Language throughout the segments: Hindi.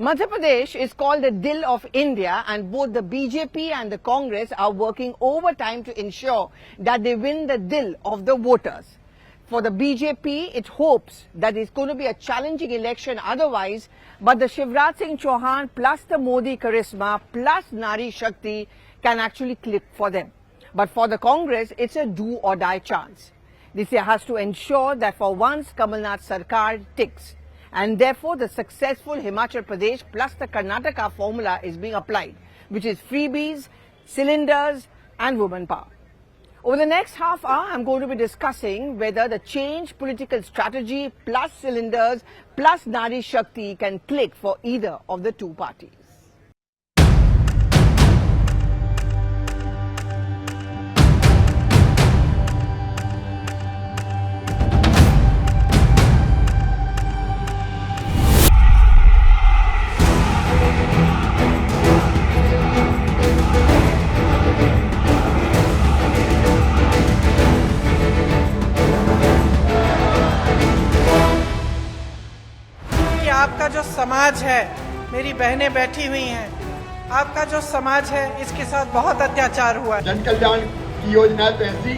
Madhya Pradesh is called the Dil of India, and both the BJP and the Congress are working overtime to ensure that they win the Dil of the voters. For the BJP, it hopes that it's going to be a challenging election otherwise, but the Shivraj Singh Chauhan plus the Modi charisma plus Nari Shakti can actually click for them. But for the Congress, it's a do or die chance. This year has to ensure that for once Kamal Nath Sarkar ticks. And therefore, the successful Himachal Pradesh plus the Karnataka formula is being applied, which is freebies, cylinders and women power. Over the next half hour, I'm going to be discussing whether the change political strategy plus cylinders plus Nari Shakti can click for either of the two parties. आपका जो समाज है, मेरी बहनें बैठी हुई हैं, आपका जो समाज है इसके साथ बहुत अत्याचार हुआ है। जन कल्याण की योजना तो ऐसी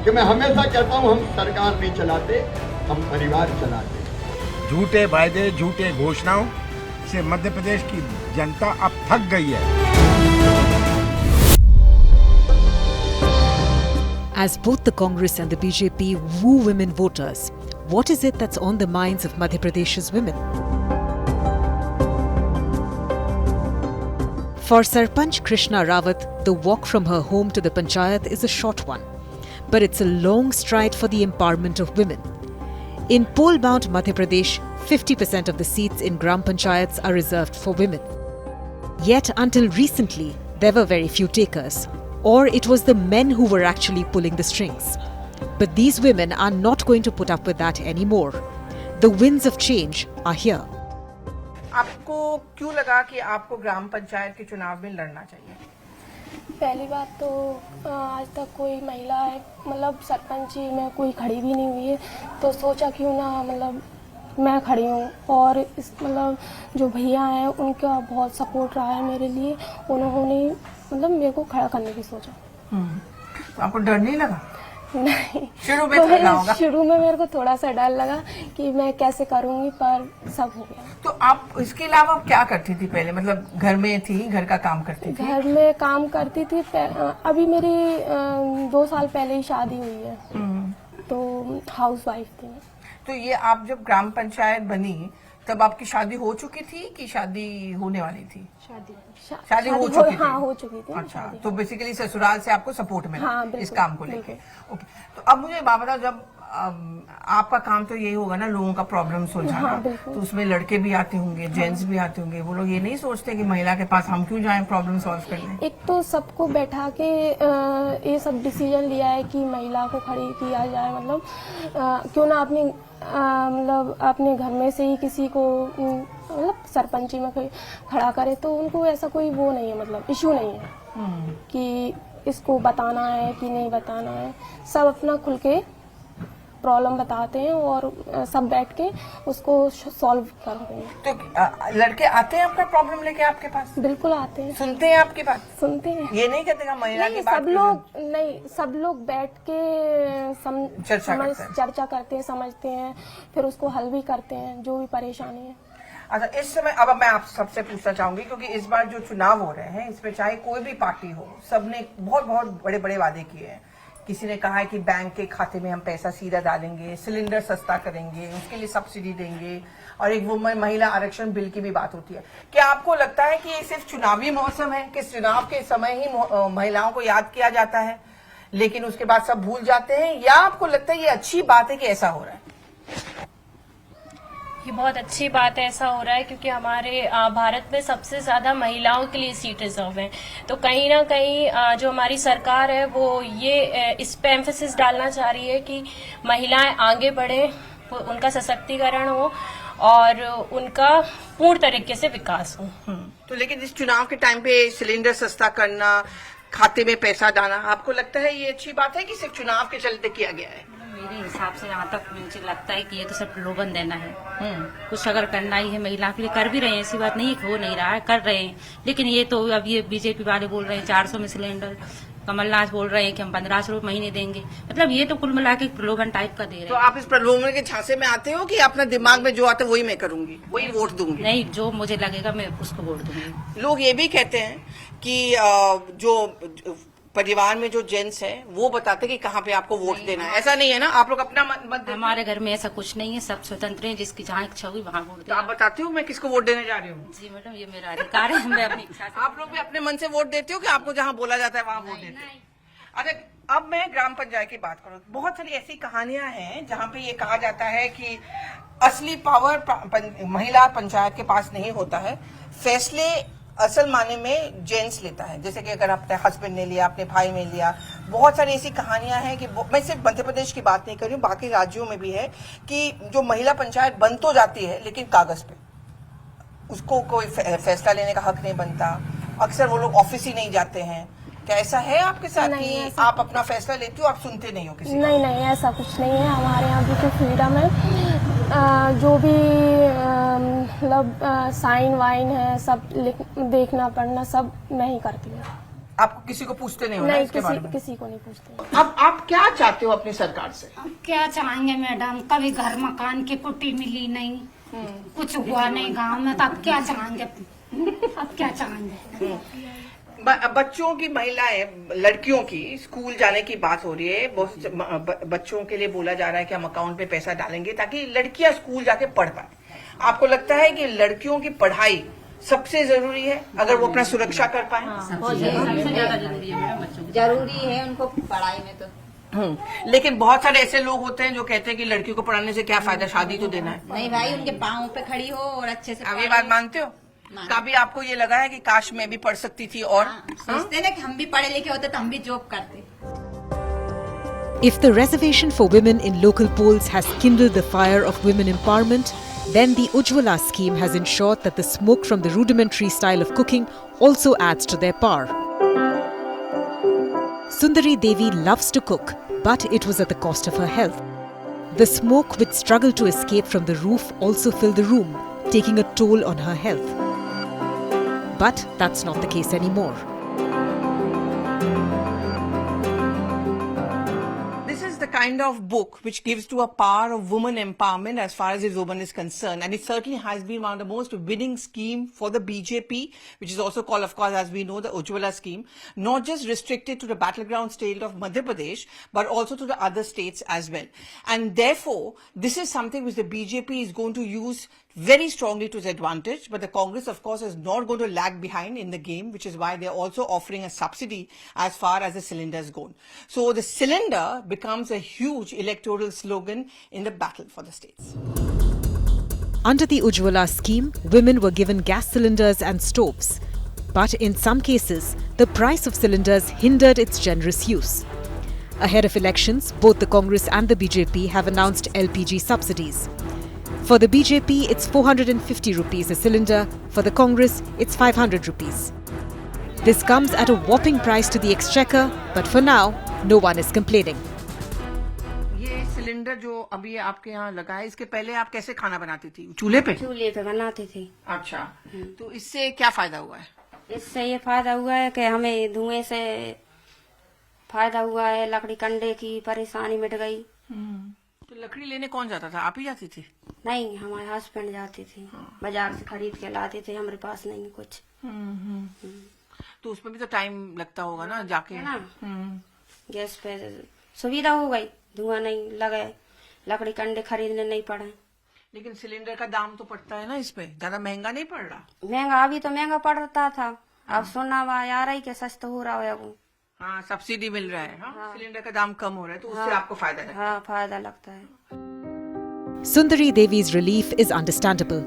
कि मैं हमेशा कहता हूं, हम सरकार नहीं चलाते, हम परिवार चलाते। झूठे वायदे, झूठे घोषणाओं से मध्य प्रदेश की जनता अब थक गई है। As both the Congress and the BJP woo women voters, what is it that's on the minds of Madhya Pradesh's women? For Sarpanch Krishna Rawat, the walk from her home to the Panchayat is a short one. But it's a long stride for the empowerment of women. In poll-bound Madhya Pradesh, 50% of the seats in Gram Panchayats are reserved for women. Yet until recently, there were very few takers. Or it was the men who were actually pulling the strings. But these women are not going to put up with that anymore. The winds of change are here. आपको क्यों लगा कि आपको ग्राम पंचायत के चुनाव में लड़ना चाहिए? पहली बात तो आज तक कोई महिला मतलब सरपंची में कोई खड़ी भी नहीं हुई है, तो सोचा क्यों ना मतलब मैं खड़ी हूँ। और इस मतलब जो भैया हैं उनका बहुत सपोर्ट रहा है मेरे लिए, उन्होंने मतलब मेरे को खड़ा करने की सोचा। तो आपको डर नहीं लगा? नहीं, शुरू में लगा होगा। शुरू में मेरे को थोड़ा सा डर लगा कि मैं कैसे करूंगी, पर सब हो गया। तो आप इसके अलावा क्या करती थी पहले? मतलब घर में थी, घर का काम करती थी? घर में काम करती थी। अभी मेरी 2 साल पहले ही शादी हुई है, तो हाउस वाइफ थी। तो ये आप जब ग्राम पंचायत बनी तब आपकी शादी हो चुकी थी कि शादी होने वाली थी? शादी हो चुकी थी। हाँ, हो चुकी थी। अच्छा, तो बेसिकली ससुराल से आपको सपोर्ट मिला। हाँ, इस काम को लेके। ओके, तो अब मुझे बात बताओ, जब आपका काम तो यही होगा ना लोगों का प्रॉब्लम सुलझाना। हाँ, तो उसमें लड़के भी आते होंगे, जेंट्स भी आते होंगे, वो लोग ये नहीं सोचते कि महिला के पास हम क्यों जाएं प्रॉब्लम सॉल्व करने? एक तो सबको बैठा के ये सब डिसीजन लिया है कि महिला को खड़ी किया जाए। मतलब क्यों ना अपनी मतलब अपने घर में से ही किसी को मतलब सरपंची में कोई खड़ा करे, तो उनको ऐसा कोई वो नहीं है, मतलब इश्यू नहीं है कि इसको बताना है कि नहीं बताना है। सब अपना खुल के प्रॉब्लम बताते हैं और सब बैठ के उसको सॉल्व करते हैं। तो लड़के आते हैं अपना प्रॉब्लम लेके आपके पास? बिल्कुल आते हैं। सुनते हैं आपकी बात? सुनते हैं। ये नहीं कहते महिला की बात? सब लोग बैठ के चर्चा करते हैं, समझते हैं, फिर उसको हल भी करते हैं जो भी परेशानी है। अच्छा, इस समय अब मैं आप सबसे पूछना चाहूंगी, क्योंकि इस बार जो चुनाव हो रहे हैं इसमें चाहे कोई भी पार्टी हो, सबने बहुत बहुत बड़े बड़े वादे किए हैं। किसी ने कहा है कि बैंक के खाते में हम पैसा सीधा डालेंगे, सिलेंडर सस्ता करेंगे, उसके लिए सब्सिडी देंगे, और एक वो महिला आरक्षण बिल की भी बात होती है। क्या आपको लगता है कि ये सिर्फ चुनावी मौसम है कि चुनाव के समय ही महिलाओं को याद किया जाता है लेकिन उसके बाद सब भूल जाते हैं, या आपको लगता है ये अच्छी बात है कि ऐसा हो रहा है? ये बहुत अच्छी बात है ऐसा हो रहा है, क्योंकि हमारे भारत में सबसे ज्यादा महिलाओं के लिए सीट रिजर्व है। तो कहीं ना कहीं जो हमारी सरकार है वो ये इस पे एम्फेसिस डालना चाह रही है कि महिलाएं आगे बढ़े, उनका सशक्तिकरण हो और उनका पूर्ण तरीके से विकास हो। तो लेकिन इस चुनाव के टाइम पे सिलेंडर सस्ता करना, खाते में पैसा डालना, आपको लगता है ये अच्छी बात है कि सिर्फ चुनाव के चलते किया गया है? मेरे हिसाब से जहाँ तक मुझे लगता है कि ये तो सब प्रलोभन देना है। कुछ अगर करना ही है महिला के लिए कर भी रहे हैं, ऐसी बात नहीं है कि हो नहीं रहा है, कर रहे हैं। लेकिन ये तो अब ये बीजेपी वाले बोल रहे हैं 400 में सिलेंडर, कमलनाथ बोल रहे हैं कि हम 1500 रुपये महीने देंगे। मतलब ये तो कुल मिला के प्रलोभन टाइप का दे रहे तो हैं। आप इस प्रलोभन के झांसे में आते हो कि अपना दिमाग में जो आता है वही मैं करूंगी, वही वोट दूंगी? नहीं, जो मुझे लगेगा मैं उसको वोट दूंगी। लोग ये भी कहते हैं कि जो परिवार में जो जेंट्स है वो बताते कि कहाँ पे आपको वोट देना है। ऐसा नहीं है ना, आप लोग अपना मत देते? हमारे घर में ऐसा कुछ नहीं है, सब स्वतंत्र हैं, जिसकी जहाँ इच्छा हुई वहाँ वोट तो दे। आप बताते हो मैं किसको वोट देने जा रही हूँ? जी मैडम, ये मेरा अधिकार है, मैं अपनी इच्छा से। आप लोग भी अपने मन से वोट देते हो कि आपको जहाँ बोला जाता है वहाँ वोट देते हो? अच्छा, अब मैं ग्राम पंचायत की बात करूँ, बहुत सारी ऐसी कहानियां हैं जहाँ पे ये कहा जाता है कि असली पावर महिला पंचायत के पास नहीं होता है, फैसले असल माने में जेंट्स लेता है। जैसे कि अगर अपने हस्बैंड ने लिया, अपने भाई ने लिया, बहुत सारी ऐसी कहानियां हैं कि मैं सिर्फ मध्य प्रदेश की बात नहीं कर रही हूँ, बाकी राज्यों में भी है कि जो महिला पंचायत बन तो जाती है लेकिन कागज पे उसको कोई फैसला लेने का हक नहीं बनता। अक्सर वो लोग ऑफिस ही नहीं जाते हैं। क्या ऐसा है आपके साथ कि आप अपना फैसला लेते हो, आप सुनते नहीं हो किसी का? नहीं नहीं, ऐसा कुछ नहीं है। हमारे यहाँ बिल्कुल फ्रीडम है। जो भी मतलब साइन वाइन है सब देखना पढ़ना सब मैं ही करती हूँ। आपको किसी को पूछते नहीं हो ना नहीं, इसके बारे में? किसी को नहीं पूछते। अब आप क्या चाहते हो अपनी सरकार से? क्या चाहेंगे मैडम, कभी घर मकान की पुट्टी मिली नहीं, कुछ हुआ नहीं गांव में, तो अब क्या चाहेंगे? अब क्या चाहेंगे? बच्चों की, महिलाएं, लड़कियों की स्कूल जाने की बात हो रही है। बहुत बच्चों के लिए बोला जा रहा है कि हम अकाउंट पे पैसा डालेंगे ताकि लड़कियां स्कूल जाके पढ़ पाए। आपको लगता है कि लड़कियों की पढ़ाई सबसे जरूरी है अगर वो अपना सुरक्षा कर पाए? सबसे ज्यादा जरूरी है मैडम, बच्चों की जरूरी है उनको पढ़ाई में तो। लेकिन बहुत सारे ऐसे लोग होते हैं जो कहते हैं कि लड़कियों को पढ़ाने से क्या फायदा, शादी तो देना है। नहीं भाई, उनके पाँव पे खड़ी हो और अच्छे से आप ये बात मानते हो? कभी आपको ये लगा है कि काश मैं भी पढ़ सकती थी? और सोचते ना कि हम भी पढ़े लिखे होते तो हम भी जॉब करते। If the reservation for women in local polls has kindled the fire of women empowerment, then the Ujjwala scheme has ensured that the smoke from the rudimentary style of cooking also adds to their power. Sundari Devi loves to cook, but it was at the cost of her health. The smoke which struggled to escape from the roof also filled the room, taking a toll on her health. But that's not the case anymore. this is the kind of book which gives to a power of woman empowerment as far as this woman is concerned, and it certainly has been one of the most winning scheme for the BJP, which is also called, of course, as we know, the Ujjwala scheme, not just restricted to the battleground state of Madhya Pradesh, but also to the other states as well. And therefore, this is something which the BJP is going to use very strongly to its advantage, but the Congress, of course, is not going to lag behind in the game, which is why they're also offering a subsidy as far as the cylinders go. So the cylinder becomes a huge electoral slogan in the battle for the states. Under the Ujjwala scheme, women were given gas cylinders and stoves. But in some cases, the price of cylinders hindered its generous use. Ahead of elections, both the Congress and the BJP have announced LPG subsidies. For the BJP, it's 450 rupees a cylinder. For the Congress, it's 500 rupees. This comes at a whopping price to the exchequer, but for now, no one is complaining. ये सिलेंडर जो अभी आपके यहाँ लगा है, इसके पहले आप कैसे खाना बनाती थी? चूल्हे पे? चूल्हे पे बनाती थी। अच्छा, तो इससे क्या फायदा हुआ है? इससे ये फायदा हुआ है कि हमें धुएं से फायदा हुआ है, लकड़ी कंडे की परेशानी मिट गई। तो लकड़ी लेने कौन जाता था, आप ही जाती थी? नहीं, हमारे हस्बैंड जाते थे, बाजार से खरीद के लाते थे, हमारे पास नहीं कुछ। तो उसमें भी तो टाइम लगता होगा ना जाके? है ना, गैस पे सुविधा हो गई, धुआं नहीं लगे, लकड़ी कंडे खरीदने नहीं पड़े। लेकिन सिलेंडर का दाम तो पड़ता है ना, इस पे ज्यादा महंगा नहीं पड़ रहा? महंगा अभी तो महंगा पड़ता था, अब सुना हुआ आ रहा है कि सस्ता हो रहा है वो। हाँ, सब्सिडी मिल रहा है। हाँ, सिलेंडर का दाम कम हो रहा है, तो उससे आपको फायदा है? हाँ, फायदा लगता है। Sundari Devi's relief is understandable.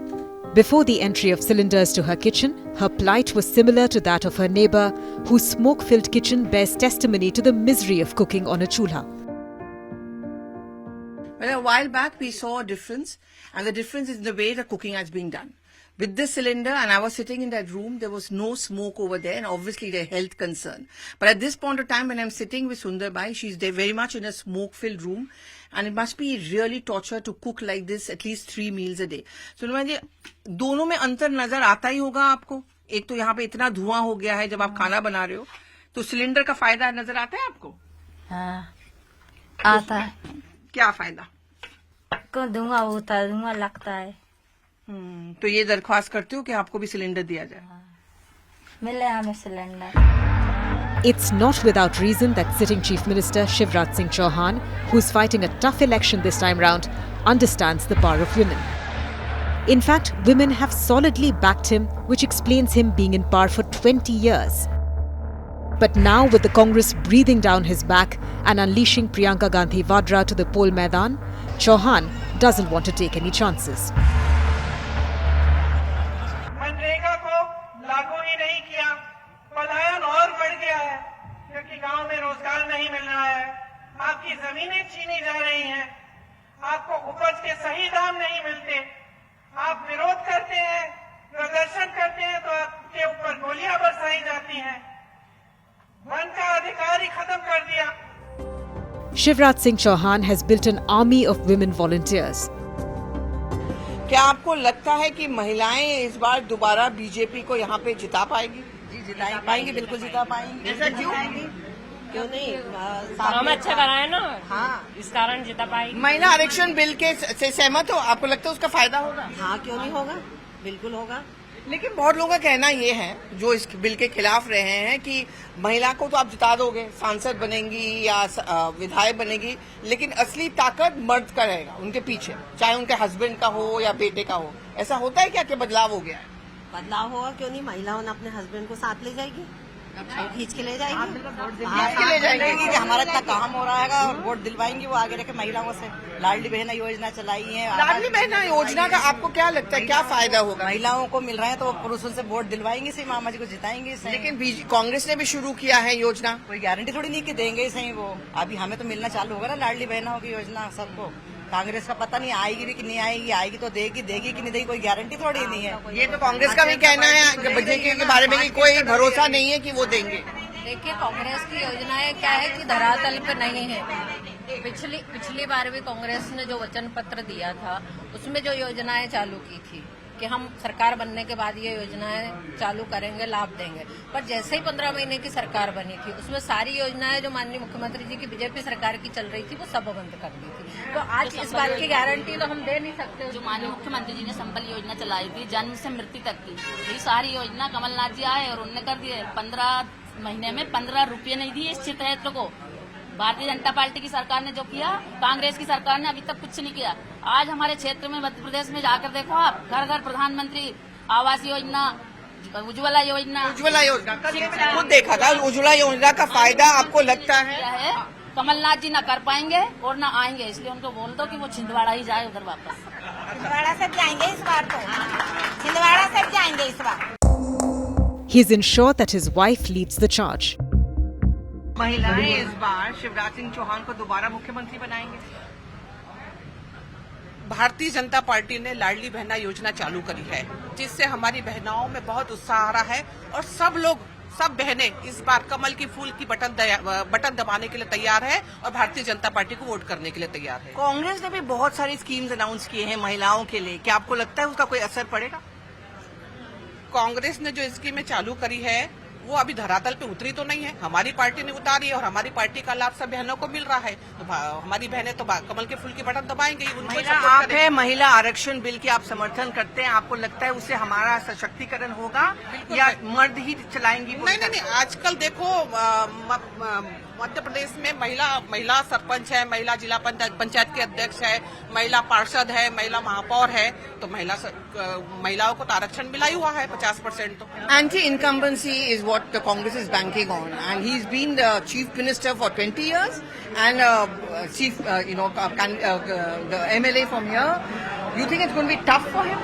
Before the entry of cylinders to her kitchen, her plight was similar to that of her neighbour, whose smoke-filled kitchen bears testimony to the misery of cooking on a chulha. Well, a while back we saw a difference, and the difference is in the way the cooking has been done. with this cylinder, and I was sitting in that room, there was no smoke over there, and obviously the health concern. But at this point of time, when I'm sitting with Sundarbai, she's there very much in a smoke-filled room, and it must be really torture to cook like this at least 3 meals a day. Sundarbai ji, दोनों में अंतर नजर आता ही होगा आपको. एक तो यहाँ पे इतना धुआं हो गया है जब आप खाना बना रहे हो, तो सिलेंडर का फायदा नजर आता है आपको? हाँ, आता है. क्या फायदा? को धुआं होता है, धुआं लगता है. तो ये दरख्वास्त करते हो कि आपको भी सिलेंडर दिया जाए? मिले हमें cylinder. It's not without reason that sitting Chief Minister Shivraj Singh Chauhan, who's fighting a tough election this time round, understands the power of women. In fact, women have solidly backed him, which explains him being in power for 20 years. But now, with the Congress breathing down his back and unleashing Priyanka Gandhi Vadra to the poll maidan, Chauhan doesn't want to take any chances. MNREGA को लागू ही नहीं किया, पलायन और बढ़ गया है क्योंकि गांव में रोजगार नहीं मिल रहा है. आपकी जमीनें छीनी जा रही हैं, आपको उपज के सही दाम नहीं मिलते. आप विरोध करते हैं, प्रदर्शन करते हैं तो आपके ऊपर गोलियां बरसाई जाती हैं. वन का अधिकार ही खत्म कर दिया. Shivraj Singh Chauhan has built an army of women volunteers. क्या आपको लगता है कि महिलाएं इस बार दोबारा बीजेपी को यहाँ पे जिता पाएगी? जी जिता पाएंगी, बिल्कुल जिता पाएंगी. ऐसा क्यों? क्यों नहीं? काम अच्छा करा है ना, हाँ, इस कारण जिता पाएगी. महिला आरक्षण बिल के से सहमत हो? आपको लगता है उसका फायदा होगा? हाँ, क्यों नहीं होगा, बिल्कुल होगा. लेकिन बहुत लोगों का कहना ये है, जो इस बिल के खिलाफ रहे हैं, कि महिला को तो आप जिता दोगे, सांसद बनेंगी या विधायक बनेगी, लेकिन असली ताकत मर्द का रहेगा उनके पीछे, चाहे उनके हस्बैंड का हो या बेटे का हो. ऐसा होता है क्या कि बदलाव हो गया है? बदलाव होगा, क्यों नहीं. महिलाओं ने अपने हस्बैंड को साथ ले जाएगी, खींच के ले जाएगी, खींच के ले जाएंगी कि हमारा इतना काम हो रहा है और वोट दिलवाएंगी वो आगे रखे महिलाओं से. लाडली बहना योजना चलाई है. लाडली बहना योजना का आपको क्या लगता है, क्या फायदा होगा? महिलाओं को मिल रहा है तो वो पुरुषों से वोट दिलवाएंगी, सही मामा जी को जिताएंगे. लेकिन कांग्रेस ने भी शुरू किया है योजना. कोई गारंटी थोड़ी नहीं कि देंगे सही. वो अभी हमें तो मिलना चालू होगा ना लाडली बहनाओं की योजना सबको. कांग्रेस का पता नहीं आएगी भी कि नहीं आएगी. आएगी तो देगी कि नहीं देगी, कोई गारंटी थोड़ी नहीं है. ये तो कांग्रेस का भी कहना है बीजेपी के बारे में कि कोई भरोसा नहीं है कि वो देंगे. देखिए, कांग्रेस की योजनाएं क्या है कि धरातल पे नहीं है. पिछली बार भी कांग्रेस ने जो वचन पत्र दिया था उसमें जो योजनाएं चालू की थी कि हम सरकार बनने के बाद ये योजनाएं चालू करेंगे, लाभ देंगे, पर जैसे ही 15 महीने की सरकार बनी थी उसमें सारी योजनाएं जो माननीय मुख्यमंत्री जी की बीजेपी सरकार की चल रही थी वो सब बंद कर दी थी. तो आज इस बात की गारंटी तो हम दे नहीं सकते. जो माननीय मुख्यमंत्री जी ने संबल योजना चलाई थी, जन्म से मृत्यु तक की, ये सारी योजना कमलनाथ जी आए और उन्होंने कर दिए. 15 महीने में 15 रुपये नहीं दिए इस क्षेत्र को. भारतीय जनता पार्टी की सरकार ने जो किया, कांग्रेस की सरकार ने अभी तक कुछ नहीं किया. आज हमारे क्षेत्र में मध्य प्रदेश में जाकर देखो आप, घर घर प्रधानमंत्री आवास योजना, उज्ज्वला योजना खुद देखा था. उज्ज्वला योजना का फायदा आपको लगता है? कमलनाथ जी न कर पाएंगे और न आएंगे, इसलिए उनको बोल दो कि वो छिंदवाड़ा ही जाए उधर वापस. छिंदवाड़ा से जाएंगे इस बार, तो छिंदवाड़ा से जाएंगे इस बार. He's ensured that his wife leads the charge. महिलाएं इस बार शिवराज सिंह चौहान को दोबारा मुख्यमंत्री बनाएंगे. भारतीय जनता पार्टी ने लाडली बहना योजना चालू करी है, जिससे हमारी बहनाओं में बहुत उत्साह आ रहा है और सब बहनें इस बार कमल की फूल की बटन दबाने के लिए तैयार है और भारतीय जनता पार्टी को वोट करने के लिए तैयार है. कांग्रेस ने भी बहुत सारी स्कीम्स अनाउंस किए हैं महिलाओं के लिए. क्या आपको लगता है उसका कोई असर पड़ेगा? कांग्रेस ने जो स्कीमें चालू करी है वो अभी धरातल पे उतरी तो नहीं है. हमारी पार्टी ने उतारी है और हमारी पार्टी का लाभ सब बहनों को मिल रहा है. तो हमारी बहनें तो कमल के फूल की बटन दबाएंगे. आप है महिला आरक्षण बिल की आप समर्थन करते हैं. आपको लगता है उससे हमारा सशक्तिकरण होगा या मर्द ही चलाएंगी? नहीं. आजकल देखो मध्य प्रदेश में महिला सरपंच है, महिला जिला पंचायत के अध्यक्ष है, महिला पार्षद है, महिला महापौर है. तो महिलाओं को तो आरक्षण मिला ही हुआ है 50%. तो anti incumbency is what the Congress is banking on and he is been the chief minister for 20 years and chief the MLA from here. You think it's going to be tough for him?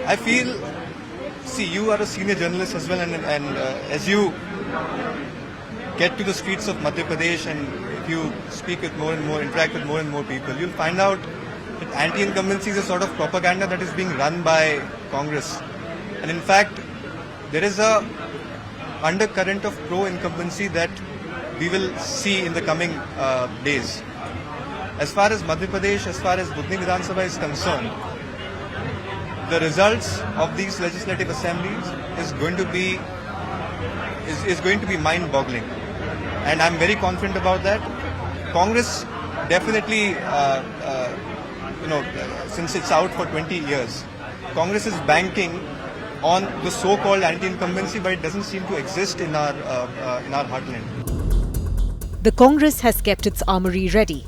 I feel, see, you are a senior journalist as well, and as you get to the streets of Madhya Pradesh and if you speak with more and more, interact with more and more people, you'll find out that anti-incumbency is a sort of propaganda that is being run by Congress. And in fact, there is a undercurrent of pro-incumbency that we will see in the coming days. As far as Madhya Pradesh, as far as Budni Vidhan Sabha is concerned, the results of these legislative assemblies is going to be mind-boggling, and I'm very confident about that. Congress definitely, since it's out for 20 years, Congress is banking on the so-called anti-incumbency, but it doesn't seem to exist in our heartland. The Congress has kept its armoury ready.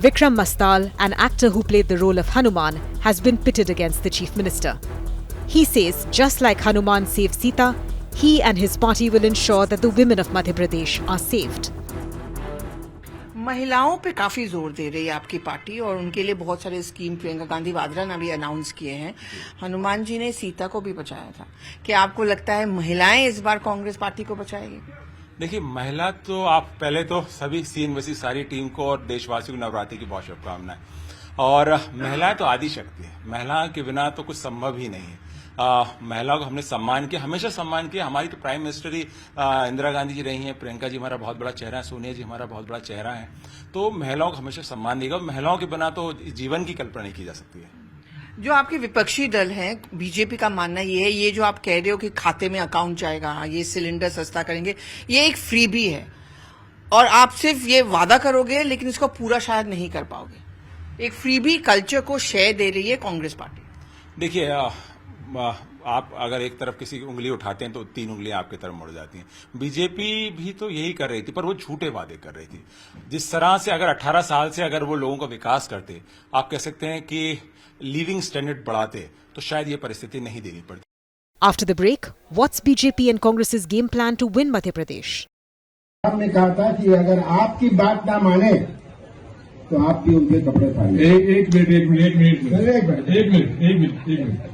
Vikram Mastal, an actor who played the role of Hanuman, has been pitted against the Chief Minister. He says, just like Hanuman saved Sita, he and his party will ensure that the women of Madhya Pradesh are saved. महिलाओं पे काफी जोर दे रही है आपकी पार्टी और उनके लिए बहुत सारे स्कीम प्रियंका गांधी वाड्रा ने भी अनाउंस किए हैं। हनुमान जी ने सीता को भी बचाया था। क्या आपको लगता है महिलाएं इस बार कांग्रेस पार्टी को बचाएगी? देखिए, महिला तो आप पहले तो सभी CNBC सारी टीम को और देशवासियों को नवरात्रि की बहुत शुभकामनाएं। और महिलाएं तो आदि शक्ति है, महिला के बिना तो कुछ संभव ही नहीं है। महिलाओं को हमने सम्मान किया, हमेशा सम्मान किया। हमारी तो प्राइम मिनिस्टर ही इंदिरा गांधी जी रही हैं, प्रियंका जी हमारा बहुत बड़ा चेहरा है, सोनिया जी हमारा बहुत बड़ा चेहरा है। तो महिलाओं को हमेशा सम्मान देगा। महिलाओं के बिना तो जीवन की कल्पना नहीं की जा सकती है। जो आपके विपक्षी दल हैं, बीजेपी का मानना ये है, ये जो आप कह रहे हो कि खाते में अकाउंट जाएगा, ये सिलेंडर सस्ता करेंगे, ये एक फ्रीबी है और आप सिर्फ ये वादा करोगे लेकिन इसको पूरा शायद नहीं कर पाओगे। एक फ्रीबी कल्चर को शेयर दे रही है कांग्रेस पार्टी। देखिए, आप अगर एक तरफ किसी की उंगली उठाते हैं तो 3 उंगलियां आपकी तरफ मुड़ जाती हैं। बीजेपी भी तो यही कर रही थी, पर वो झूठे वादे कर रही थी। जिस तरह से अगर 18 साल से अगर वो लोगों का विकास करते, आप कह सकते हैं कि लिविंग स्टैंडर्ड बढ़ाते, तो शायद ये परिस्थिति नहीं देनी पड़ती। After the break, what's BJP and Congress's game plan to win Madhya Pradesh? आपने कहा था कि अगर आपकी बात ना माने तो आप भी उनके कपड़े फाड़िए। एक मिनट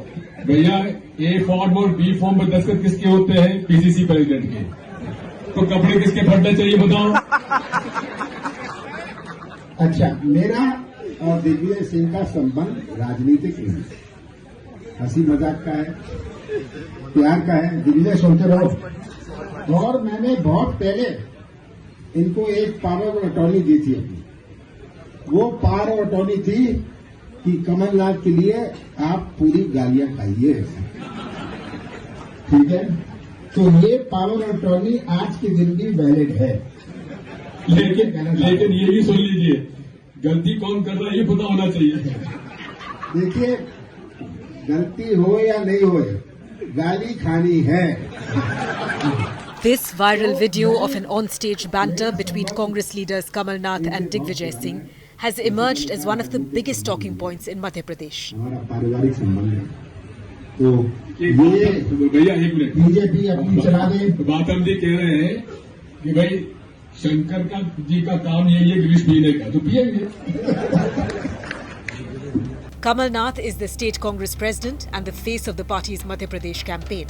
भैया, ए फॉर्म और बी फॉर्म पर दस्तखत किसके होते हैं? PCC प्रेसिडेंट के। तो कपड़े किसके फटने चाहिए बताओ? अच्छा, मेरा और दिग्विजय सिंह का संबंध राजनीतिक नहीं, हंसी मजाक का है, प्यार का है। दिग्विजय सुनते रहो। और मैंने बहुत पहले इनको एक पावर ऑफ अटॉर्नी दी थी अपनी। वो पावर ऑफ अटॉर्नी थी कि कमलनाथ के लिए आप पूरी गालियां खाइए, ठीक है? तो ये पावर ऑफ अटॉर्नी आज के दिन भी वैलिड है। लेकिन ये भी सुन लीजिए, गलती कौन कर रहा है ये पता होना चाहिए। देखिए, गलती हो या नहीं हो, गाली खानी है। This viral video of an on-stage banter between Congress leaders Kamal Nath and Digvijay Singh has emerged as one of the biggest talking points in Madhya Pradesh. हमारा पारिवारिक संबंध है, तो ये भैया एक मिनट, बीजेपी अपनी चला दे। गौतम जी कह रहे हैं कि भाई शंकर का जी का काम यही है ग्रीस पीने का, तो पिएंगे। Kamal Nath is the state Congress president and the face of the party's Madhya Pradesh campaign.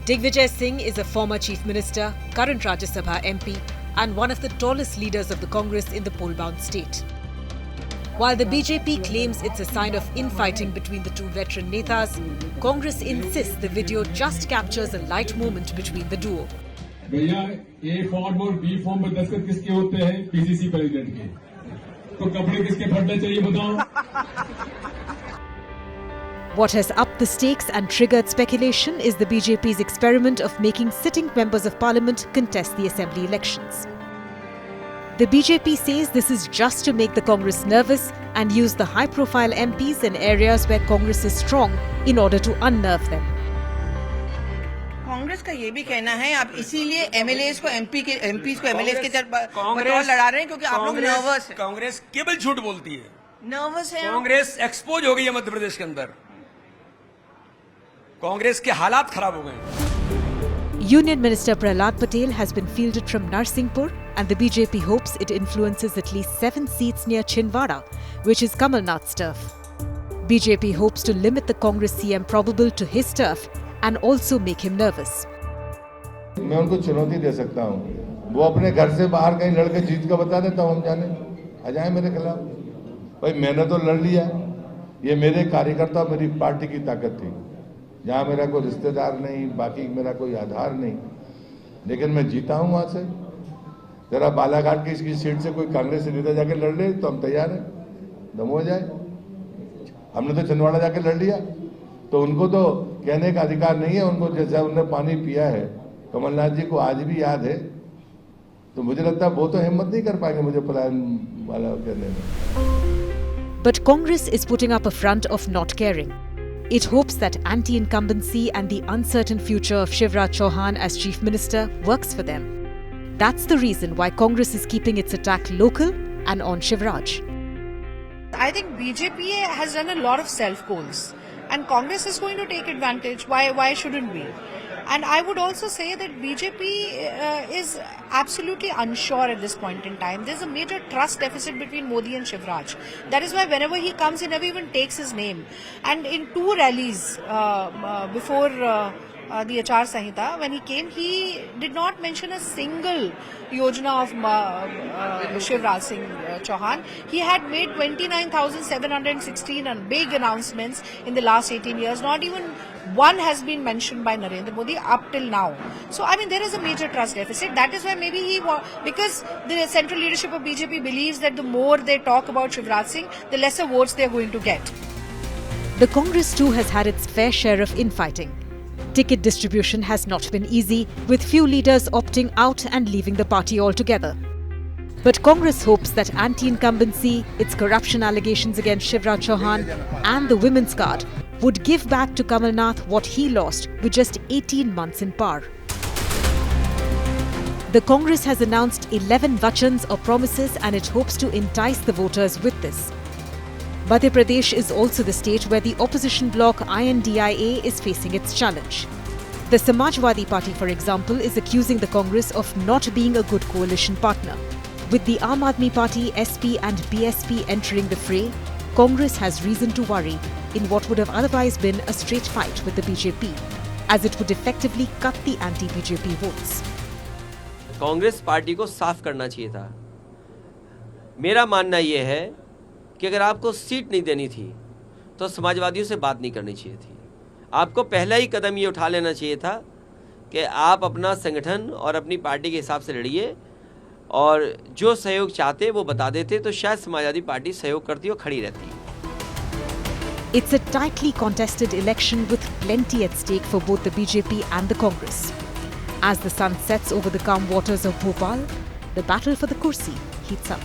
Digvijay Singh is a former chief minister, current Rajya Sabha MP, and one of the tallest leaders of the Congress in the poll-bound state. While the BJP claims it's a sign of infighting between the two veteran netas, Congress insists the video just captures a light moment between the duo. भैया, ए फॉर्म और बी फॉर्म पर दस्तखत किसके होते हैं? PCC प्रेसिडेंट के। तो कपड़े किसके फटने चाहिए बताओ? What has upped the stakes and triggered speculation is the BJP's experiment of making sitting members of parliament contest the assembly elections. The BJP says this is just to make the Congress nervous and use the high-profile MPs in areas where Congress is strong in order to unnerve them. Congress का ये भी कहना है आप इसीलिए MLAs को MPs को MLAs के बतौर लड़ा रहे हैं क्योंकि आप लोग नर्वस हैं। कांग्रेस केवल झूठ बोलती है, नर्वस है। कांग्रेस एक्सपोज हो गई है मध्य प्रदेश के अंदर, कांग्रेस के हालात खराब हो गए। Union Minister Prahlad Patel has been fielded from Narsinghpur, and the BJP hopes it influences at least 7 seats near Chhindwara, which is Kamal Nath's turf. BJP hopes to limit the Congress CM probable to his turf and also make him nervous. मैं उनको चुनौती दे सकता हूँ, वो अपने घर से बाहर कहीं लड़के जीत का बता देता हूँ, हम जाने आ जाए मेरे खिलाफ, भाई मैंने तो लड़ लिया, ये मेरे कार्यकर्ता, मेरी पार्टी की ताकत थी। यहाँ मेरा कोई रिश्तेदार नहीं, बाकी मेरा कोई आधार नहीं, लेकिन मैं जीता हूँ वहां से। जरा बालाघाट की इसकी सीट से कोई कांग्रेस नेता जाके लड़ ले तो हम तैयार हैं, दम हो जाए। हमने तो छिंदवाड़ा जाके लड़ लिया, तो उनको तो कहने का अधिकार नहीं है। उनको जैसा उन्होंने पानी पिया है, कमलनाथ जी को आज भी याद है, तो मुझे लगता है वो तो हिम्मत नहीं कर पाएंगे मुझे पलायन वाला कहने में। But Congress is putting up a front of not caring. It hopes that anti-incumbency and the uncertain future of Shivraj Chauhan as Chief Minister works for them. That's the reason why Congress is keeping its attack local and on Shivraj. I think BJP has done a lot of self-polls, and Congress is going to take advantage. Why shouldn't we? And I would also say that BJP is absolutely unsure at this point in time. There's a major trust deficit between Modi and Shivraj. That is why whenever he comes, he never even takes his name. And in 2 rallies before the Achar Sanhita, when he came, he did not mention a single yojana of Shivraj Singh Chauhan. He had made 29,716 big announcements in the last 18 years. Not even one has been mentioned by Narendra Modi up till now. So, I mean, there is a major trust deficit. That is why maybe because the central leadership of BJP believes that the more they talk about Shivraj Singh, the lesser votes they are going to get. The Congress too has had its fair share of infighting. Ticket distribution has not been easy, with few leaders opting out and leaving the party altogether. But Congress hopes that anti-incumbency, its corruption allegations against Shivraj Chauhan and the Women's Card would give back to Kamal Nath what he lost with just 18 months in power. The Congress has announced 11 vachans or promises, and it hopes to entice the voters with this. Madhya Pradesh is also the state where the opposition bloc INDIA is facing its challenge. The Samajwadi Party, for example, is accusing the Congress of not being a good coalition partner. With the Aam Aadmi Party, SP and BSP entering the fray, Congress has reason to worry in what would have otherwise been a straight fight with the BJP, as it would effectively cut the anti-BJP votes. Congress party को साफ करना चाहिए था। मेरा मानना यह है कि अगर आपको सीट नहीं देनी थी तो समाजवादियों से बात नहीं करनी चाहिए थी। आपको पहला ही कदम ये उठा लेना चाहिए था कि आप अपना संगठन और अपनी पार्टी के हिसाब से लड़िए, और जो सहयोग चाहते वो बता देते तो शायद समाजवादी पार्टी सहयोग करती और खड़ी रहती। It's a tightly contested election with plenty at stake for both the BJP and the Congress. As the sun sets over the calm waters of Bhopal, the battle for the kursi heats up.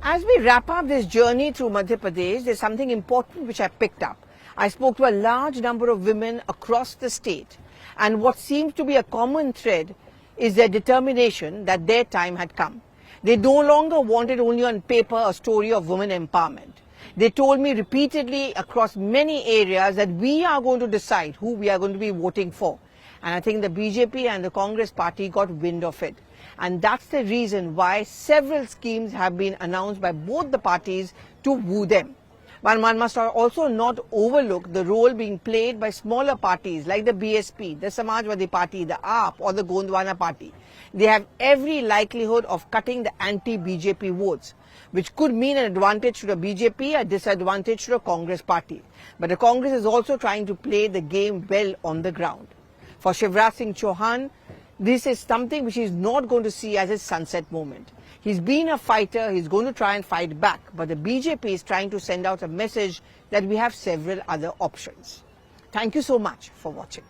As we wrap up this journey through Madhya Pradesh, there's something important which I picked up. I spoke to a large number of women across the state, and what seems to be a common thread is their determination that their time had come. They no longer wanted only on paper a story of women empowerment. They told me repeatedly across many areas that we are going to decide who we are going to be voting for. And I think the BJP and the Congress party got wind of it. And that's the reason why several schemes have been announced by both the parties to woo them. But one must also not overlook the role being played by smaller parties like the BSP, the Samajwadi Party, the AAP or the Gondwana Party. They have every likelihood of cutting the anti-BJP votes, which could mean an advantage to the BJP, a disadvantage to the Congress party. But the Congress is also trying to play the game well on the ground. For Shivraj Singh Chauhan, this is something which he's not going to see as a sunset moment. He's been a fighter, he's going to try and fight back, but the BJP is trying to send out a message that we have several other options. Thank you so much for watching.